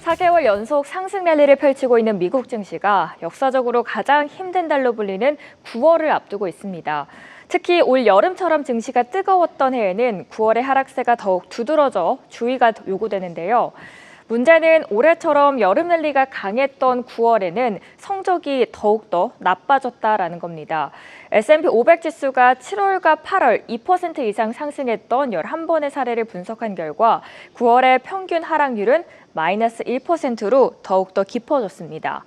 4개월 연속 상승 랠리를 펼치고 있는 미국 증시가 역사적으로 가장 힘든 달로 불리는 9월을 앞두고 있습니다. 특히 올 여름처럼 증시가 뜨거웠던 해에는 9월의 하락세가 더욱 두드러져 주의가 요구되는데요. 문제는 올해처럼 여름 랠리가 강했던 9월에는 성적이 더욱더 나빠졌다라는 겁니다. S&P 500 지수가 7월과 8월 2% 이상 상승했던 11번의 사례를 분석한 결과 9월의 평균 하락률은 마이너스 1%로 더욱더 깊어졌습니다.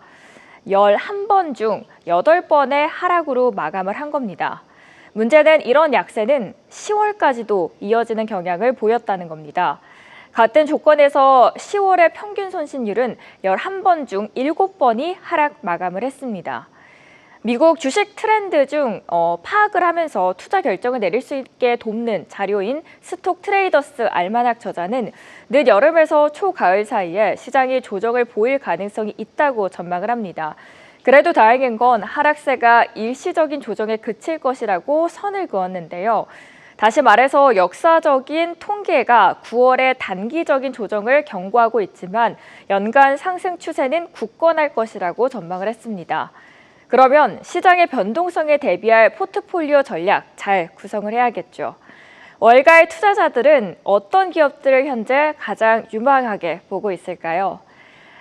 11번 중 8번의 하락으로 마감을 한 겁니다. 문제는 이런 약세는 10월까지도 이어지는 경향을 보였다는 겁니다. 같은 조건에서 10월의 평균 손실률은 11번 중 7번이 하락 마감을 했습니다. 미국 주식 트렌드 중 파악을 하면서 투자 결정을 내릴 수 있게 돕는 자료인 스톡 트레이더스 알마낙 저자는 늦 여름에서 초가을 사이에 시장이 조정을 보일 가능성이 있다고 전망을 합니다. 그래도 다행인 건 하락세가 일시적인 조정에 그칠 것이라고 선을 그었는데요. 다시 말해서 역사적인 통계가 9월의 단기적인 조정을 경고하고 있지만 연간 상승 추세는 굳건할 것이라고 전망을 했습니다. 그러면 시장의 변동성에 대비할 포트폴리오 전략 잘 구성을 해야겠죠. 월가의 투자자들은 어떤 기업들을 현재 가장 유망하게 보고 있을까요?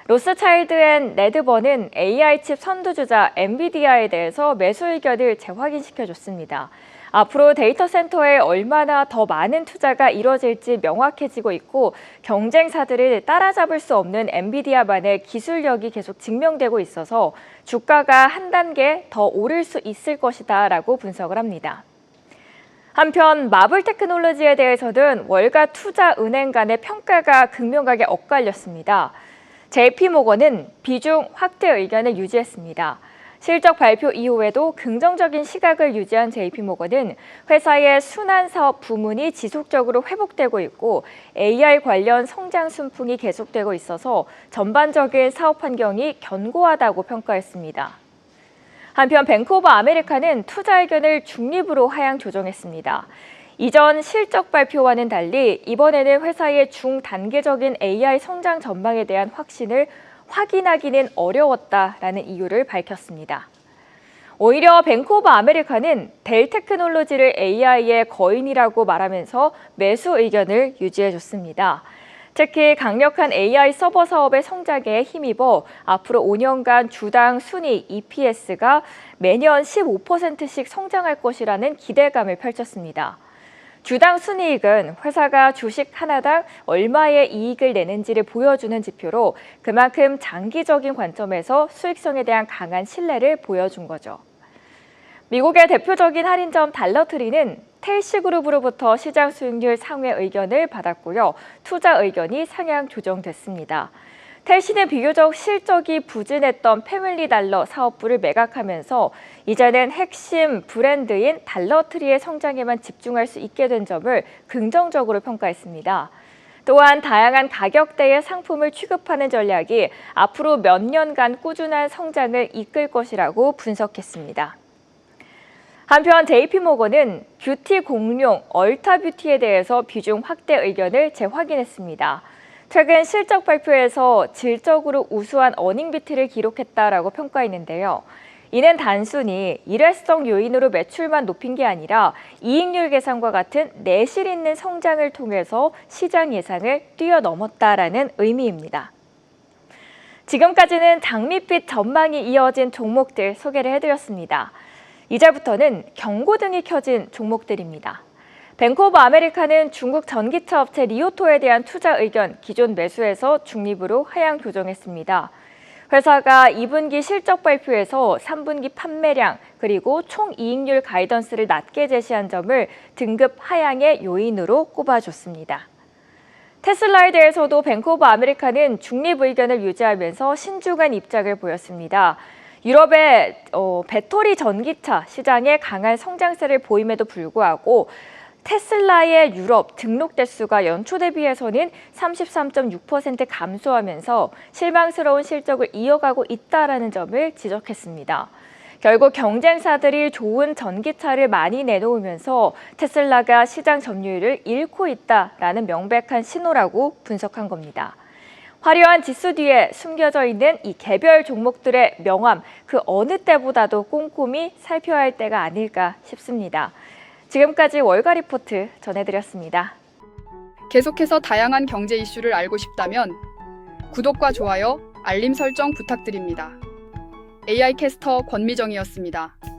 로스차일드 앤 레드번은 AI 칩 선두주자 엔비디아에 대해서 매수 의견을 재확인시켜줬습니다. 앞으로 데이터 센터에 얼마나 더 많은 투자가 이뤄질지 명확해지고 있고 경쟁사들을 따라잡을 수 없는 엔비디아만의 기술력이 계속 증명되고 있어서 주가가 한 단계 더 오를 수 있을 것이다 라고 분석을 합니다. 한편 마블 테크놀로지에 대해서는 월가 투자은행 간의 평가가 극명하게 엇갈렸습니다. JP모건은 비중 확대 의견을 유지했습니다. 실적 발표 이후에도 긍정적인 시각을 유지한 JP모건은 회사의 순환 사업 부문이 지속적으로 회복되고 있고 AI 관련 성장 순풍이 계속되고 있어서 전반적인 사업 환경이 견고하다고 평가했습니다. 한편 뱅크 오브 아메리카는 투자 의견을 중립으로 하향 조정했습니다. 이전 실적 발표와는 달리 이번에는 회사의 중단기적인 AI 성장 전망에 대한 확신을 확인하기는 어려웠다라는 이유를 밝혔습니다. 오히려 뱅크 오브 아메리카는 델 테크놀로지를 AI의 거인이라고 말하면서 매수 의견을 유지해줬습니다. 특히 강력한 AI 서버 사업의 성장에 힘입어 앞으로 5년간 주당 순이 EPS가 매년 15%씩 성장할 것이라는 기대감을 펼쳤습니다. 주당 순이익은 회사가 주식 하나당 얼마의 이익을 내는지를 보여주는 지표로 그만큼 장기적인 관점에서 수익성에 대한 강한 신뢰를 보여준 거죠. 미국의 대표적인 할인점 달러트리는 텔시그룹으로부터 시장 수익률 상회 의견을 받았고요. 투자 의견이 상향 조정됐습니다. 텔시는 비교적 실적이 부진했던 패밀리달러 사업부를 매각하면서 이제는 핵심 브랜드인 달러트리의 성장에만 집중할 수 있게 된 점을 긍정적으로 평가했습니다. 또한 다양한 가격대의 상품을 취급하는 전략이 앞으로 몇 년간 꾸준한 성장을 이끌 것이라고 분석했습니다. 한편 JP모건은 뷰티 공룡 얼타뷰티에 대해서 비중 확대 의견을 재확인했습니다. 최근 실적 발표에서 질적으로 우수한 어닝비트를 기록했다라고 평가했는데요. 이는 단순히 일회성 요인으로 매출만 높인 게 아니라 이익률 개선과 같은 내실 있는 성장을 통해서 시장 예상을 뛰어넘었다라는 의미입니다. 지금까지는 장밋빛 전망이 이어진 종목들 소개를 해드렸습니다. 이제부터는 경고등이 켜진 종목들입니다. 뱅크 오브 아메리카는 중국 전기차 업체 리오토에 대한 투자 의견 기존 매수에서 중립으로 하향 조정했습니다. 회사가 2분기 실적 발표에서 3분기 판매량 그리고 총이익률 가이던스를 낮게 제시한 점을 등급 하향의 요인으로 꼽아줬습니다. 테슬라에 대해서도 뱅크 오브 아메리카는 중립 의견을 유지하면서 신중한 입장을 보였습니다. 유럽의 배터리 전기차 시장에 강한 성장세를 보임에도 불구하고 테슬라의 유럽 등록 대수가 연초 대비해서는 33.6% 감소하면서 실망스러운 실적을 이어가고 있다는 점을 지적했습니다. 결국 경쟁사들이 좋은 전기차를 많이 내놓으면서 테슬라가 시장 점유율을 잃고 있다라는 명백한 신호라고 분석한 겁니다. 화려한 지수 뒤에 숨겨져 있는 이 개별 종목들의 명암, 그 어느 때보다도 꼼꼼히 살펴야 할 때가 아닐까 싶습니다. 지금까지 월가 리포트 전해드렸습니다. 계속해서 다양한 경제 이슈를 알고 싶다면 구독과 좋아요, 알림 설정 부탁드립니다. AI 캐스터 권미정이었습니다.